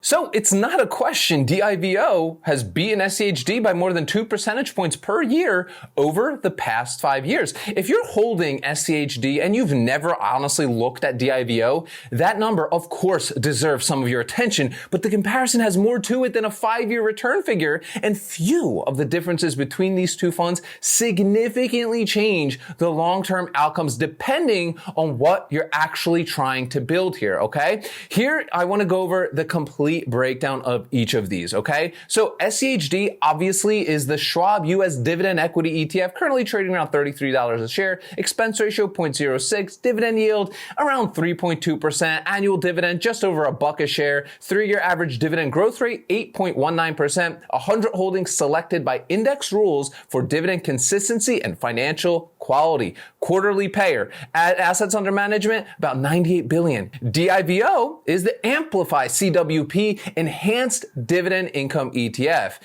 So it's not a question. DIVO has beaten SCHD by more than 2 percentage points per year over the past 5 years. If you're holding SCHD and you've never honestly looked at DIVO, that number of course deserves some of your attention, but the comparison has more to it than a 5-year return figure, and few of the differences between these two funds significantly change the long-term outcomes depending on what you're actually trying to build here, okay? Here, I want to go over the complete breakdown of each of these, okay? So SCHD obviously is the Schwab US Dividend Equity ETF, currently trading around $33 a share, expense ratio 0.06, dividend yield around 3.2%, annual dividend just over $1 a share, 3-year average dividend growth rate 8.19%, 100 holdings selected by index rules for dividend consistency and financial quality, quarterly payer, assets under management about $98 billion. DIVO is the Amplify CWP Enhanced Dividend Income ETF.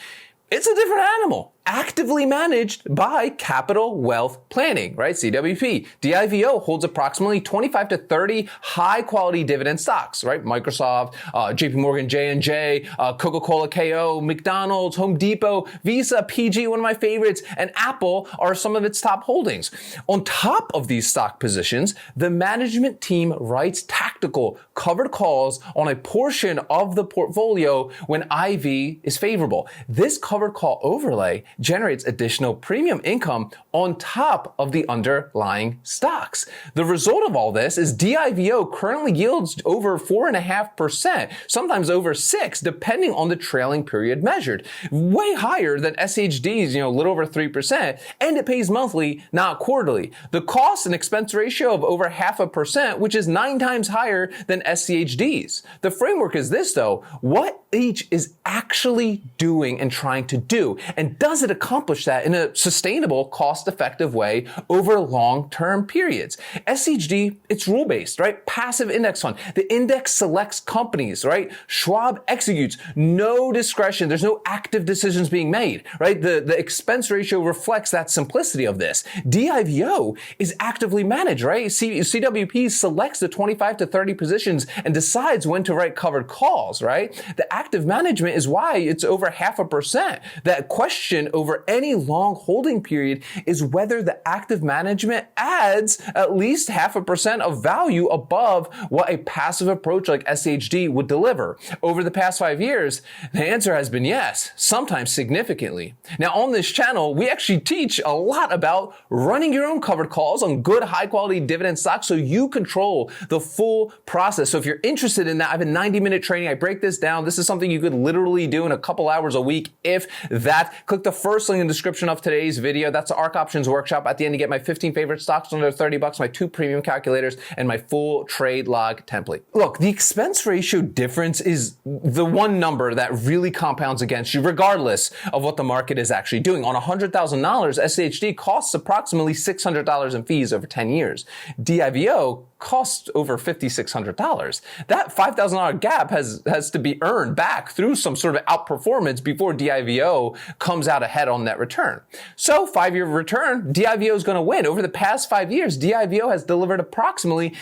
It's a different animal, actively managed by Capital Wealth Planning, right? CWP. DIVO holds approximately 25 to 30 high-quality dividend stocks, right? Microsoft, JP Morgan, J&J, Coca-Cola, KO, McDonald's, Home Depot, Visa, PG, one of my favorites, and Apple are some of its top holdings. On top of these stock positions, the management team writes tactical covered calls on a portion of the portfolio when IV is favorable. This covered call overlay generates additional premium income on top of the underlying stocks. The result of all this is DIVO currently yields over 4.5%, sometimes over 6%, depending on the trailing period measured. Way higher than SHD's, a little over 3%, and it pays monthly, not quarterly. The cost and expense ratio of over 0.5%, which is 9 times higher than SCHD's. The framework is this though, what each is actually doing and trying to do, and does it accomplish that in a sustainable, cost-effective way over long-term periods? SCHD, it's rule-based, right? Passive index fund. The index selects companies, right? Schwab executes. No discretion. There's no active decisions being made, right? The expense ratio reflects that simplicity of this. DIVO is actively managed, right? CWP selects the 25 to 30 positions and decides when to write covered calls, right? The active management is why it's over 0.5%. That question over any long holding period is whether the active management adds at least 0.5% of value above what a passive approach like SHD would deliver. Over the past 5 years, the answer has been yes, sometimes significantly. Now on this channel, we actually teach a lot about running your own covered calls on good high quality dividend stocks so you control the full process. So if you're interested in that, I have a 90-minute training. I break this down. This is something you could literally do in a couple hours a week. If that, click the first link in the description of today's video. That's the ARC Options Workshop. At the end, you get my 15 favorite stocks under $30, my 2 premium calculators, and my full trade log template. Look, the expense ratio difference is the one number that really compounds against you, regardless of what the market is actually doing. On $100,000, SCHD costs approximately $600 in fees over 10 years. DIVO costs over $5,600. That $5,000 gap has to be earned back through some sort of outperformance before DIVO comes out ahead on net return. So 5-year return, DIVO is going to win. Over the past 5 years, DIVO has delivered approximately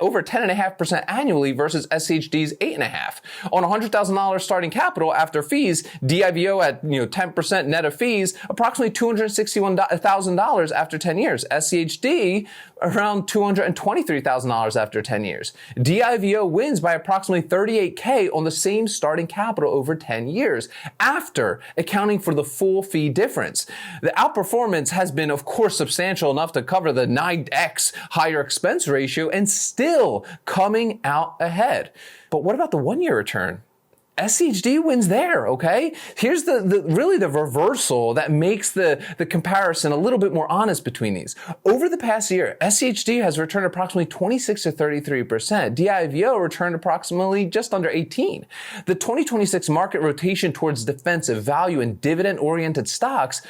over 10.5% annually versus SHD's 8.5%. On $100,000 starting capital after fees, DIVO at 10% net of fees, approximately $261,000 after 10 years. SCHD around $223,000 after 10 years. DIVO wins by approximately $38K on the same starting capital over 10 years after accounting for the full fee difference. The outperformance has been, of course, substantial enough to cover the 9x higher expense ratio and still coming out ahead. But what about the 1-year return? SCHD wins there, okay? Here's really the reversal that makes the comparison a little bit more honest between these. Over the past year, SCHD has returned approximately 26 to 33%. DIVO returned approximately just under 18. The 2026 market rotation towards defensive value and dividend-oriented stocks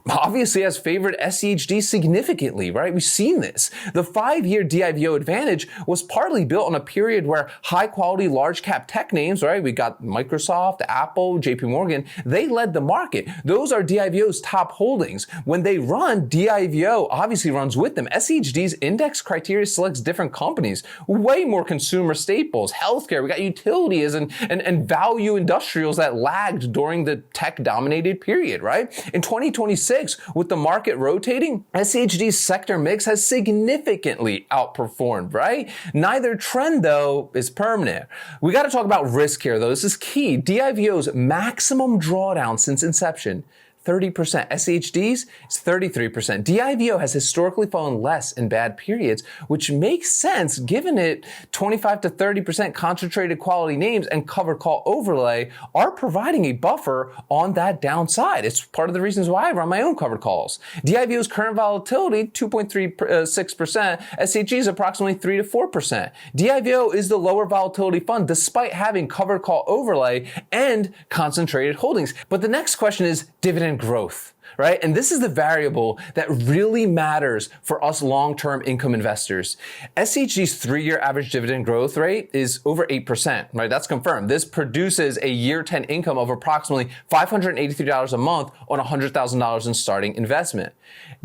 obviously has favored SCHD significantly, right? We've seen this. The 5-year DIVO advantage was partly built on a period where high quality large cap tech names, right? We got Microsoft, Apple, JP Morgan, they led the market. Those are DIVO's top holdings. When they run, DIVO obviously runs with them. SCHD's index criteria selects different companies, way more consumer staples, healthcare, we got utilities and value industrials that lagged during the tech dominated period, right? In 2026, with the market rotating, SCHD's sector mix has significantly outperformed, right? Neither trend though is permanent. We got to talk about risk here though. This is key. DIVO's maximum drawdown since inception, 30%. SCHD's is 33%. DIVO has historically fallen less in bad periods, which makes sense given it 25 to 30% concentrated quality names and covered call overlay are providing a buffer on that downside. It's part of the reasons why I run my own covered calls. DIVO's current volatility, 2.36%. SCHD is approximately 3 to 4%. DIVO is the lower volatility fund despite having covered call overlay and concentrated holdings. But the next question is dividend growth, right? And this is the variable that really matters for us long-term income investors. SCHD's 3-year average dividend growth rate is over 8%, right? That's confirmed. This produces a year 10 income of approximately $583 a month on $100,000 in starting investment.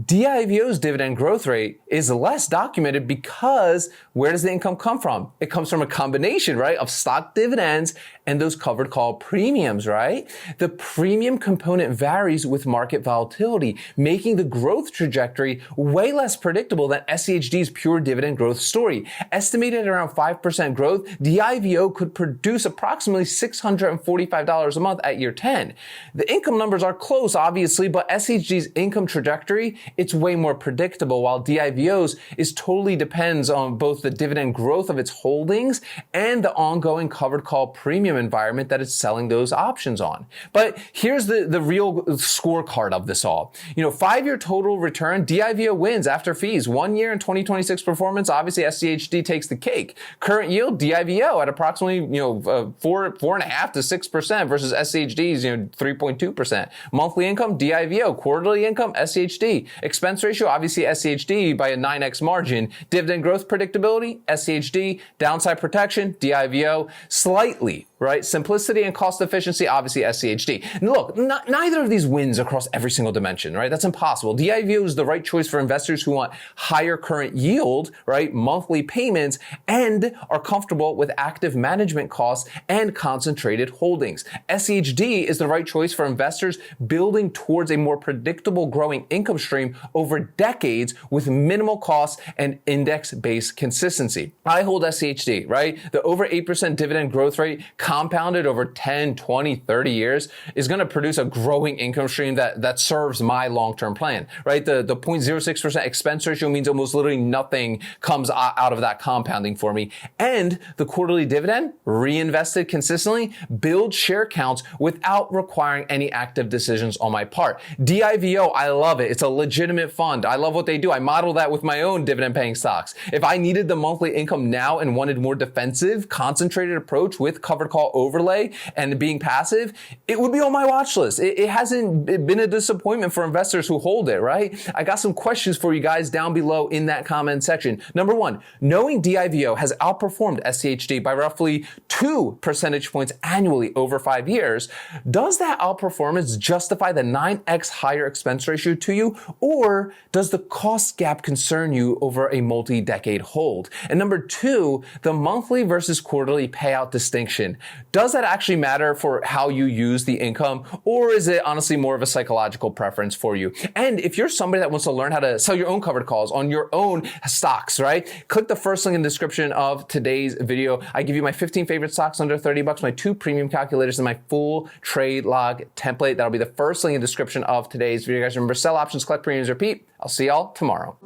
DIVO's dividend growth rate is less documented because where does the income come from? It comes from a combination, right, of stock dividends and those covered call premiums, right? The premium component varies with market volatility, making the growth trajectory way less predictable than SCHD's pure dividend growth story. Estimated at around 5% growth, DIVO could produce approximately $645 a month at year 10. The income numbers are close, obviously, but SCHD's income trajectory, it's way more predictable, while DIVO's is totally depends on both the dividend growth of its holdings and the ongoing covered call premium environment that it's selling those options on. But here's the real scorecard of this all. 5-year total return, DIVO wins after fees. 1 year in 2026 performance, obviously SCHD takes the cake. Current yield, DIVO at approximately 4.5 to 6% versus SCHD's 3.2%. Monthly income, DIVO. Quarterly income, SCHD. Expense ratio, obviously SCHD by a 9x margin. Dividend growth predictability, SCHD. Downside protection, DIVO. Slightly, right? Simplicity and cost efficiency, obviously SCHD. And look, neither of these wins across every single dimension, right? That's impossible. DIVO is the right choice for investors who want higher current yield, right? Monthly payments, and are comfortable with active management costs and concentrated holdings. SCHD is the right choice for investors building towards a more predictable growing income stream over decades with minimal costs and index-based consistency. I hold SCHD, right? The over 8% dividend growth rate compounded over 10, 20, 30 years is going to produce a growing income stream that serves my long-term plan, right? The 0.06% expense ratio means almost literally nothing comes out of that compounding for me. And the quarterly dividend, reinvested consistently, builds share counts without requiring any active decisions on my part. DIVO, I love it. It's a legitimate fund. I love what they do. I model that with my own dividend paying stocks. If I needed the monthly income now and wanted more defensive, concentrated approach with covered call overlay and being passive, it would be on my watch list. It hasn't been a disappointment for investors who hold it, right? I got some questions for you guys down below in that comment section. Number one, knowing DIVO has outperformed SCHD by roughly 2 percentage points annually over 5 years, does that outperformance justify the 9x higher expense ratio to you, or does the cost gap concern you over a multi-decade hold? And number two, the monthly versus quarterly payout distinction. Does that actually matter for how you use the income, or is it honestly more of a psychological preference for you? And if you're somebody that wants to learn how to sell your own covered calls on your own stocks, right? Click the first link in the description of today's video. I give you my 15 favorite stocks under $30, my 2 premium calculators, and my full trade log template. That'll be the first link in the description of today's video. Guys, remember, sell options, collect premiums, repeat. I'll see y'all tomorrow.